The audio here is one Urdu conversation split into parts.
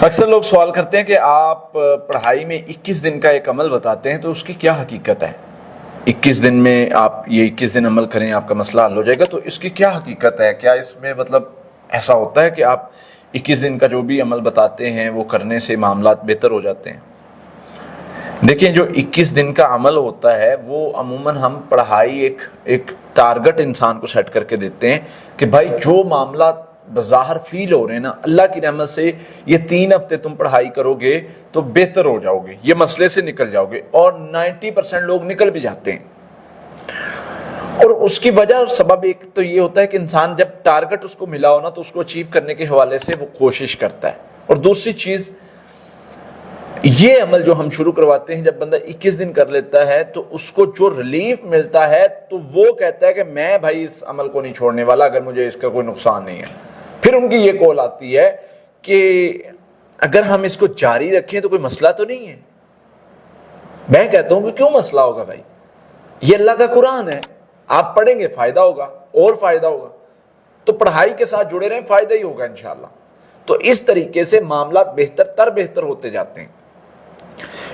اکثر لوگ سوال کرتے ہیں کہ آپ پڑھائی میں 21 دن کا ایک عمل بتاتے ہیں تو اس کی کیا حقیقت ہے؟ 21 دن میں آپ یہ 21 دن عمل کریں آپ کا مسئلہ حل ہو جائے گا، تو اس کی کیا حقیقت ہے؟ کیا اس میں مطلب ایسا ہوتا ہے کہ آپ 21 دن کا جو بھی عمل بتاتے ہیں وہ کرنے سے معاملات بہتر ہو جاتے ہیں؟ دیکھیں، جو 21 دن کا عمل ہوتا ہے وہ عموماً ہم پڑھائی ایک ٹارگٹ انسان کو سیٹ کر کے دیتے ہیں کہ بھائی جو معاملات بظاہر فیل ہو رہے ہیں نا، اللہ کی رحمت سے یہ 3 ہفتے تم پڑھائی کرو گے تو بہتر ہو جاؤ گے، یہ مسئلے سے نکل جاؤ گے، اور 90% لوگ نکل بھی جاتے ہیں۔ اور اس کی وجہ اور سبب ایک تو یہ ہوتا ہے کہ انسان جب ٹارگٹ اس کو ملا ہو نا تو اس کو اچیو کرنے کے حوالے سے وہ کوشش کرتا ہے، اور دوسری چیز یہ عمل جو ہم شروع کرواتے ہیں، جب بندہ 21 دن کر لیتا ہے تو اس کو جو ریلیف ملتا ہے تو وہ کہتا ہے کہ میں بھائی اس عمل کو نہیں چھوڑنے والا اگر مجھے اس کا کوئی نقصان نہیں ہے۔ پھر ان کی یہ کال آتی ہے کہ اگر ہم اس کو جاری رکھیں تو کوئی مسئلہ تو نہیں ہے۔ میں کہتا ہوں کہ کیوں مسئلہ ہوگا بھائی، یہ اللہ کا قرآن ہے، آپ پڑھیں گے فائدہ ہوگا اور فائدہ ہوگا، تو پڑھائی کے ساتھ جڑے رہیں، فائدہ ہی ہوگا انشاءاللہ۔ تو اس طریقے سے معاملات بہتر ہوتے جاتے ہیں۔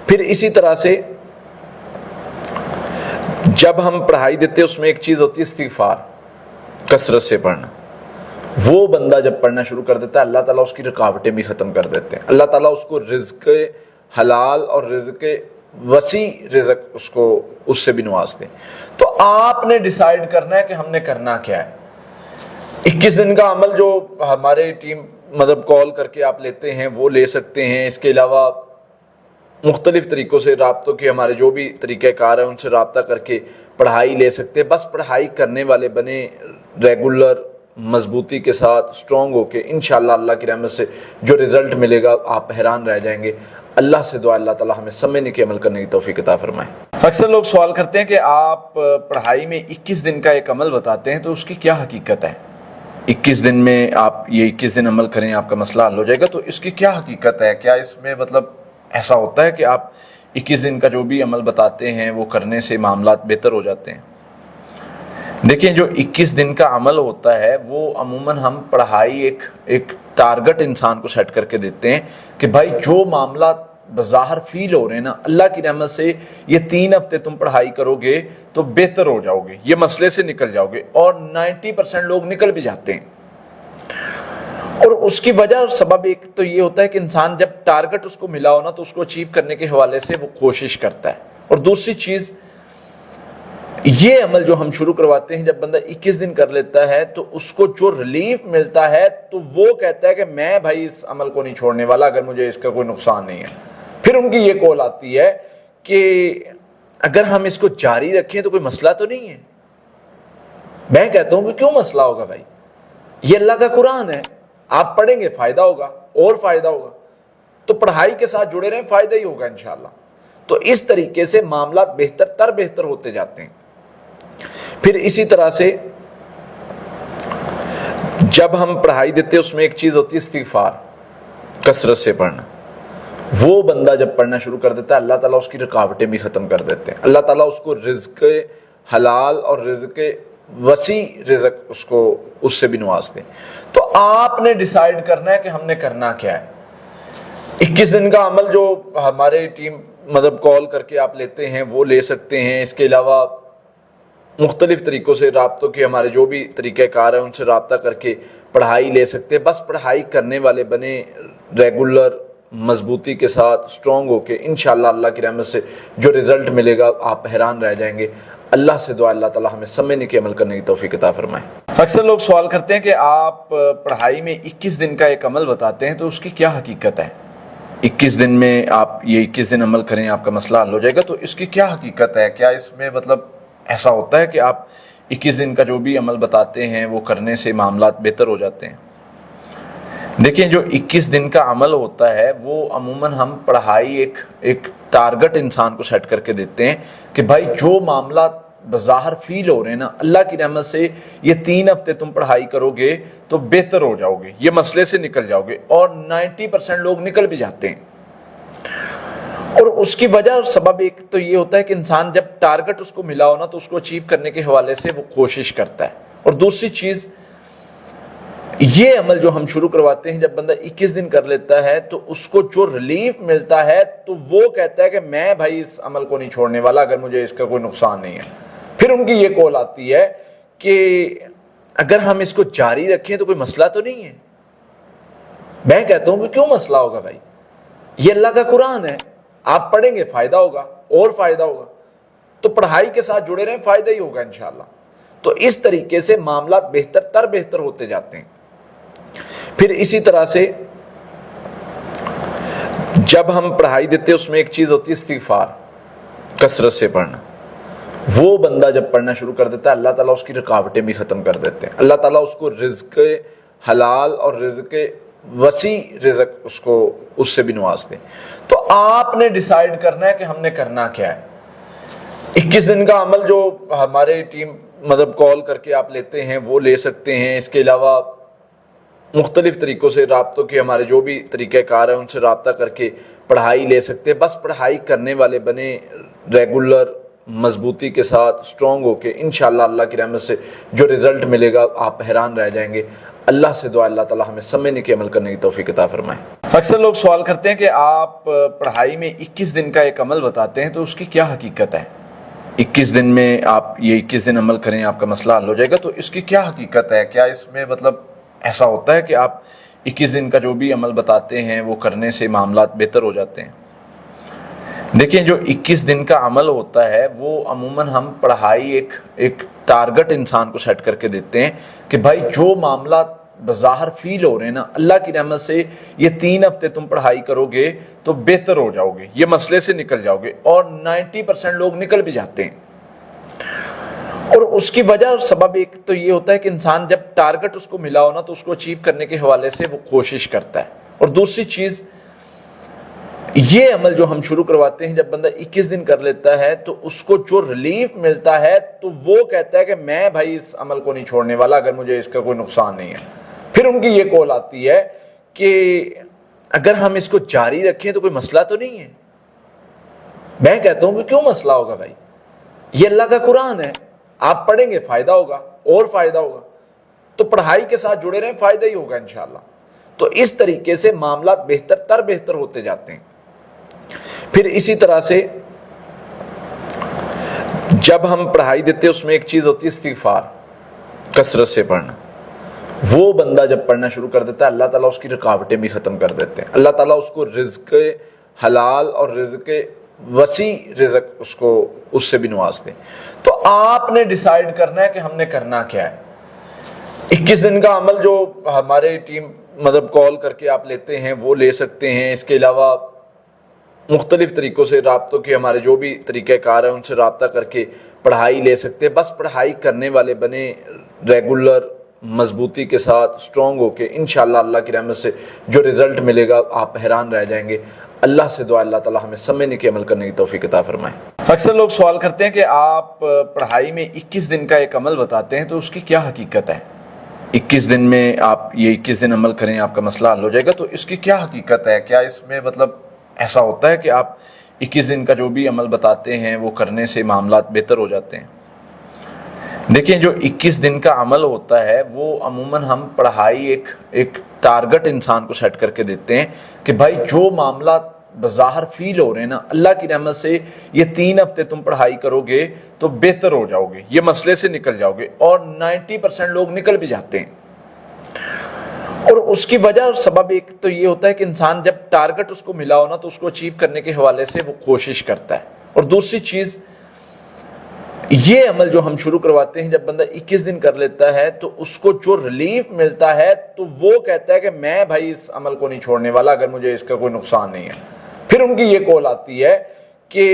پھر اسی طرح سے جب ہم پڑھائی دیتے ہیں اس میں ایک چیز ہوتی ہے استغفار، کثرت سے پڑھنا۔ وہ بندہ جب پڑھنا شروع کر دیتا ہے اللہ تعالیٰ اس کی رکاوٹیں بھی ختم کر دیتے ہیں، اللہ تعالیٰ اس کو رزق حلال اور رزق وسیع رزق اس سے بھی نوازتے ہیں۔ تو آپ نے ڈیسائیڈ کرنا ہے کہ ہم نے کرنا کیا ہے۔ 21 دن کا عمل جو ہمارے ٹیم مطلب کال کر کے آپ لیتے ہیں وہ لے سکتے ہیں، اس کے علاوہ مختلف طریقوں سے رابطوں کے ہمارے جو بھی طریقہ کار ہیں ان سے رابطہ کر کے پڑھائی لے سکتے ہیں۔ بس پڑھائی کرنے والے بنے، ریگولر مضبوطی کے ساتھ اسٹرانگ ہو کے، انشاءاللہ اللہ کی رحمت سے جو رزلٹ ملے گا آپ حیران رہ جائیں گے۔ اللہ سے دعا اللہ تعالیٰ ہمیں سمجھنے کے عمل کرنے کی توفیق عطا فرمائے۔ اکثر لوگ سوال کرتے ہیں کہ آپ پڑھائی میں 21 دن کا ایک عمل بتاتے ہیں تو اس کی کیا حقیقت ہے؟ 21 دن میں آپ یہ 21 دن عمل کریں آپ کا مسئلہ حل ہو جائے گا، تو اس کی کیا حقیقت ہے؟ کیا اس میں مطلب ایسا ہوتا ہے کہ آپ 21 دن کا جو بھی عمل بتاتے ہیں وہ کرنے سے معاملات بہتر ہو جاتے ہیں؟ دیکھیں، جو 21 دن کا عمل ہوتا ہے وہ عموماً ہم پڑھائی ایک ٹارگٹ انسان کو سیٹ کر کے دیتے ہیں کہ بھائی جو معاملات بظاہر فیل ہو رہے ہیں نا، اللہ کی رحمت سے یہ 3 ہفتے تم پڑھائی کرو گے تو بہتر ہو جاؤ گے، یہ مسئلے سے نکل جاؤ گے، اور 90% لوگ نکل بھی جاتے ہیں۔ اور اس کی وجہ اور سبب ایک تو یہ ہوتا ہے کہ انسان جب ٹارگٹ اس کو ملا ہو نا تو اس کو اچیو کرنے کے حوالے سے وہ کوشش کرتا ہے، اور دوسری چیز یہ عمل جو ہم شروع کرواتے ہیں، جب بندہ 21 دن کر لیتا ہے تو اس کو جو ریلیف ملتا ہے تو وہ کہتا ہے کہ میں بھائی اس عمل کو نہیں چھوڑنے والا اگر مجھے اس کا کوئی نقصان نہیں ہے۔ پھر ان کی یہ کال آتی ہے کہ اگر ہم اس کو جاری رکھیں تو کوئی مسئلہ تو نہیں ہے۔ میں کہتا ہوں کہ کیوں مسئلہ ہوگا بھائی، یہ اللہ کا قرآن ہے، آپ پڑھیں گے فائدہ ہوگا اور فائدہ ہوگا، تو پڑھائی کے ساتھ جڑے رہیں، فائدہ ہی ہوگا انشاءاللہ۔ تو اس طریقے سے معاملات بہتر ہوتے جاتے ہیں۔ پھر اسی طرح سے جب ہم پڑھائی دیتے ہیں اس میں ایک چیز ہوتی ہے استغفار، کثرت سے پڑھنا۔ وہ بندہ جب پڑھنا شروع کر دیتا ہے اللہ تعالیٰ اس کی رکاوٹیں بھی ختم کر دیتے ہیں، اللہ تعالیٰ اس کو رزق حلال اور رزق وسیع رزق اس سے بھی نوازتے ہیں۔ تو آپ نے ڈیسائیڈ کرنا ہے کہ ہم نے کرنا کیا ہے۔ 21 دن کا عمل جو ہمارے ٹیم مطلب کال کر کے آپ لیتے ہیں وہ لے سکتے ہیں، اس کے علاوہ مختلف طریقوں سے رابطوں کے ہمارے جو بھی طریقہ کار ہیں ان سے رابطہ کر کے پڑھائی لے سکتے ہیں۔ بس پڑھائی کرنے والے بنے، ریگولر مضبوطی کے ساتھ اسٹرانگ ہو کے، انشاءاللہ اللہ کی رحمت سے جو رزلٹ ملے گا آپ حیران رہ جائیں گے۔ اللہ سے دعا اللہ تعالیٰ ہمیں سمجھنے کے عمل کرنے کی توفیق عطا فرمائے۔ اکثر لوگ سوال کرتے ہیں کہ آپ پڑھائی میں 21 دن کا ایک عمل بتاتے ہیں تو اس کی کیا حقیقت ہے؟ 21 دن میں آپ یہ 21 دن عمل کریں آپ کا مسئلہ حل ہو جائے گا، تو اس کی کیا حقیقت ہے؟ کیا اس میں مطلب ایسا ہوتا ہے کہ آپ 21 دن کا جو بھی عمل بتاتے ہیں وہ کرنے سے معاملات بہتر ہو جاتے ہیں؟ دیکھیں، جو 21 دن کا عمل ہوتا ہے وہ عموماً ہم پڑھائی ایک ٹارگٹ انسان کو سیٹ کر کے دیتے ہیں کہ بھائی جو معاملات بظاہر فیل ہو رہے ہیں نا، اللہ کی رحمت سے یہ 3 ہفتے تم پڑھائی کرو گے تو بہتر ہو جاؤ گے، یہ مسئلے سے نکل جاؤ گے، اور 90% لوگ نکل بھی جاتے ہیں۔ اور اس کی وجہ اور سبب ایک تو یہ ہوتا ہے کہ انسان جب ٹارگٹ اس کو ملا ہو نا تو اس کو اچیو کرنے کے حوالے سے وہ کوشش کرتا ہے، اور دوسری چیز یہ عمل جو ہم شروع کرواتے ہیں، جب بندہ 21 دن کر لیتا ہے تو اس کو جو ریلیف ملتا ہے تو وہ کہتا ہے کہ میں بھائی اس عمل کو نہیں چھوڑنے والا اگر مجھے اس کا کوئی نقصان نہیں ہے۔ پھر ان کی یہ کال آتی ہے کہ اگر ہم اس کو جاری رکھیں تو کوئی مسئلہ تو نہیں ہے۔ میں کہتا ہوں کہ کیوں مسئلہ ہوگا بھائی، یہ اللہ کا قرآن ہے، آپ پڑھیں گے فائدہ ہوگا اور فائدہ ہوگا، تو پڑھائی کے ساتھ جڑے رہیں، فائدہ ہی ہوگا انشاءاللہ۔ تو اس طریقے سے معاملات بہتر ہوتے جاتے ہیں۔ پھر اسی طرح سے جب ہم پڑھائی دیتے ہیں اس میں ایک چیز ہوتی ہے استغفار، کثرت سے پڑھنا۔ وہ بندہ جب پڑھنا شروع کر دیتا ہے اللہ تعالیٰ اس کی رکاوٹیں بھی ختم کر دیتے ہیں، اللہ تعالیٰ اس کو رزق حلال اور رزق وسیع رزق اس سے بھی نوازتے ہیں۔ تو آپ نے ڈیسائیڈ کرنا ہے کہ ہم نے کرنا کیا ہے۔ 21 دن کا عمل جو ہمارے ٹیم کال کر کے آپ لیتے ہیں وہ لے سکتے ہیں، اس کے علاوہ مختلف طریقوں سے رابطوں کے ہمارے جو بھی طریقہ کار ہیں ان سے رابطہ کر کے پڑھائی لے سکتے ہیں۔ بس پڑھائی کرنے والے بنے، ریگولر مضبوطی کے ساتھ اسٹرانگ ہو کے، انشاءاللہ اللہ کی رحمت سے جو رزلٹ ملے گا آپ حیران رہ جائیں گے۔ اللہ سے دعا اللہ تعالیٰ ہمیں سمجھنے کے عمل کرنے کی توفیق عطا فرمائے۔ اکثر لوگ سوال کرتے ہیں کہ آپ پڑھائی میں 21 دن کا ایک عمل بتاتے ہیں تو اس کی کیا حقیقت ہے؟ 21 دن میں آپ یہ 21 دن عمل کریں آپ کا مسئلہ حل ہو جائے گا، تو اس کی کیا حقیقت ہے؟ کیا اس میں ایسا ہوتا ہے کہ آپ 21 دن کا جو بھی عمل بتاتے ہیں وہ کرنے سے معاملات بہتر ہو جاتے ہیں؟ دیکھیں، جو 21 دن کا عمل ہوتا ہے وہ عموماً ہم پڑھائی ایک ٹارگٹ انسان کو سیٹ کر کے دیتے ہیں کہ بھائی جو معاملات بظاہر فیل ہو رہے ہیں نا، اللہ کی رحمت سے یہ 3 ہفتے تم پڑھائی کرو گے تو بہتر ہو جاؤ گے، یہ مسئلے سے نکل جاؤ گے، اور 90% لوگ نکل بھی جاتے ہیں۔ اور اس کی وجہ اور سبب ایک تو یہ ہوتا ہے کہ انسان جب ٹارگٹ اس کو ملا ہو نا تو اس کو اچیو کرنے کے حوالے سے وہ کوشش کرتا ہے۔ اور دوسری چیز، یہ عمل جو ہم شروع کرواتے ہیں، جب بندہ 21 دن کر لیتا ہے تو اس کو جو ریلیف ملتا ہے تو وہ کہتا ہے کہ میں بھائی اس عمل کو نہیں چھوڑنے والا اگر مجھے اس کا کوئی نقصان نہیں ہے۔ پھر ان کی یہ کال آتی ہے کہ اگر ہم اس کو جاری رکھیں تو کوئی مسئلہ تو نہیں ہے۔ میں کہتا ہوں کہ کیوں مسئلہ ہوگا بھائی، یہ اللہ کا قرآن ہے، آپ پڑھیں گے فائدہ ہوگا اور فائدہ ہوگا، تو پڑھائی کے ساتھ جڑے رہیں، فائدہ ہی ہوگا انشاءاللہ۔ تو اس طریقے سے معاملات بہتر ہوتے جاتے ہیں۔ پھر اسی طرح سے جب ہم پڑھائی دیتے ہیں اس میں ایک چیز ہوتی ہے استغفار، کثرت سے پڑھنا۔ وہ بندہ جب پڑھنا شروع کر دیتا ہے اللہ تعالیٰ اس کی رکاوٹیں بھی ختم کر دیتے ہیں، اللہ تعالیٰ اس کو رزق حلال اور رزق وسیع رزق اس سے بھی نوازتے ہیں۔ تو آپ نے ڈیسائیڈ کرنا ہے کہ ہم نے کرنا کیا ہے۔ 21 دن کا عمل جو ہمارے ٹیم کال کر کے آپ لیتے ہیں وہ لے سکتے ہیں، اس کے علاوہ مختلف طریقوں سے رابطوں کے ہمارے جو بھی طریقہ کار ہیں ان سے رابطہ کر کے پڑھائی لے سکتے ہیں۔ بس پڑھائی کرنے والے بنے، ریگولر مضبوطی کے ساتھ اسٹرانگ ہو کے، انشاءاللہ اللہ کی رحمت سے جو رزلٹ ملے گا آپ حیران رہ جائیں گے۔ اللہ سے دعا اللہ تعالیٰ ہمیں سمجھنے کے عمل کرنے کی توفیق عطا فرمائے۔ اکثر لوگ سوال کرتے ہیں کہ آپ پڑھائی میں 21 دن کا ایک عمل بتاتے ہیں تو اس کی کیا حقیقت ہے؟ 21 دن میں آپ یہ 21 دن عمل کریں آپ کا مسئلہ حل ہو جائے گا، تو اس کی کیا حقیقت ہے؟ کیا اس میں ایسا ہوتا ہے کہ آپ 21 دن کا جو بھی عمل بتاتے ہیں وہ کرنے سے معاملات بہتر ہو جاتے ہیں؟ دیکھیں، جو 21 دن کا عمل ہوتا ہے وہ عموماً ہم پڑھائی ایک ٹارگٹ انسان کو سیٹ کر کے دیتے ہیں کہ بھائی جو معاملات بظاہر فیل ہو رہے ہیں نا، اللہ کی رحمت سے یہ 3 ہفتے تم پڑھائی کرو گے تو بہتر ہو جاؤ گے، یہ مسئلے سے نکل جاؤ گے، اور 90% لوگ نکل بھی جاتے ہیں۔ اور اس کی وجہ اور سبب ایک تو یہ ہوتا ہے کہ انسان جب ٹارگٹ اس کو ملا ہو نا تو اس کو اچیو کرنے کے حوالے سے وہ کوشش کرتا ہے۔ اور دوسری چیز، یہ عمل جو ہم شروع کرواتے ہیں، جب بندہ 21 دن کر لیتا ہے تو اس کو جو ریلیف ملتا ہے تو وہ کہتا ہے کہ میں بھائی اس عمل کو نہیں چھوڑنے والا اگر مجھے اس کا کوئی نقصان نہیں ہے۔ پھر ان کی یہ کال آتی ہے کہ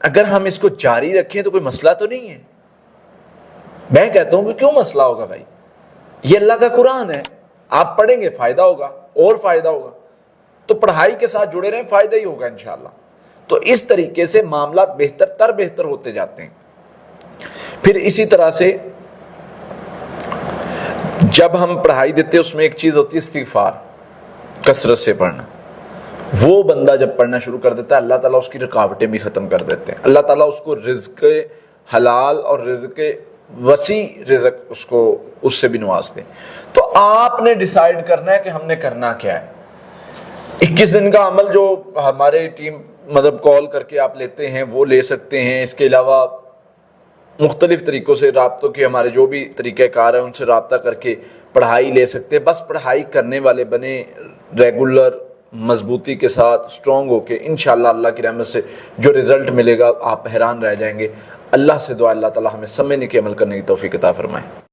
اگر ہم اس کو جاری رکھیں تو کوئی مسئلہ تو نہیں ہے۔ میں کہتا ہوں کہ کیوں مسئلہ ہوگا بھائی، یہ اللہ کا قرآن ہے، آپ پڑھیں گے فائدہ ہوگا اور فائدہ ہوگا، تو پڑھائی کے ساتھ جڑے رہیں، فائدہ ہی ہوگا انشاءاللہ۔ تو اس طریقے سے معاملات بہتر ہوتے جاتے ہیں۔ پھر اسی طرح سے جب ہم پڑھائی دیتے ہیں اس میں ایک چیز ہوتی ہے استغفار، کثرت سے پڑھنا۔ وہ بندہ جب پڑھنا شروع کر دیتا ہے اللہ تعالیٰ اس کی رکاوٹیں بھی ختم کر دیتے ہیں، اللہ تعالیٰ اس کو رزق حلال اور رزق وسیع رزق اس کو اس سے بھی نواز دیں۔ تو آپ نے ڈیسائیڈ کرنا ہے کہ ہم نے کرنا کیا ہے۔ 21 دن کا عمل جو ہمارے ٹیم مطلب کال کر کے آپ لیتے ہیں وہ لے سکتے ہیں، اس کے علاوہ مختلف طریقوں سے رابطوں کے ہمارے جو بھی طریقہ کار ہیں ان سے رابطہ کر کے پڑھائی لے سکتے ہیں۔ بس پڑھائی کرنے والے بنے، ریگولر، مضبوطی کے ساتھ، اسٹرانگ ہو کے، انشاءاللہ اللہ کی رحمت سے جو رزلٹ ملے گا آپ حیران رہ جائیں گے۔ اللہ سے دعا اللہ تعالی ہمیں سمجھنے کے عمل کرنے کی توفیق عطا فرمائے۔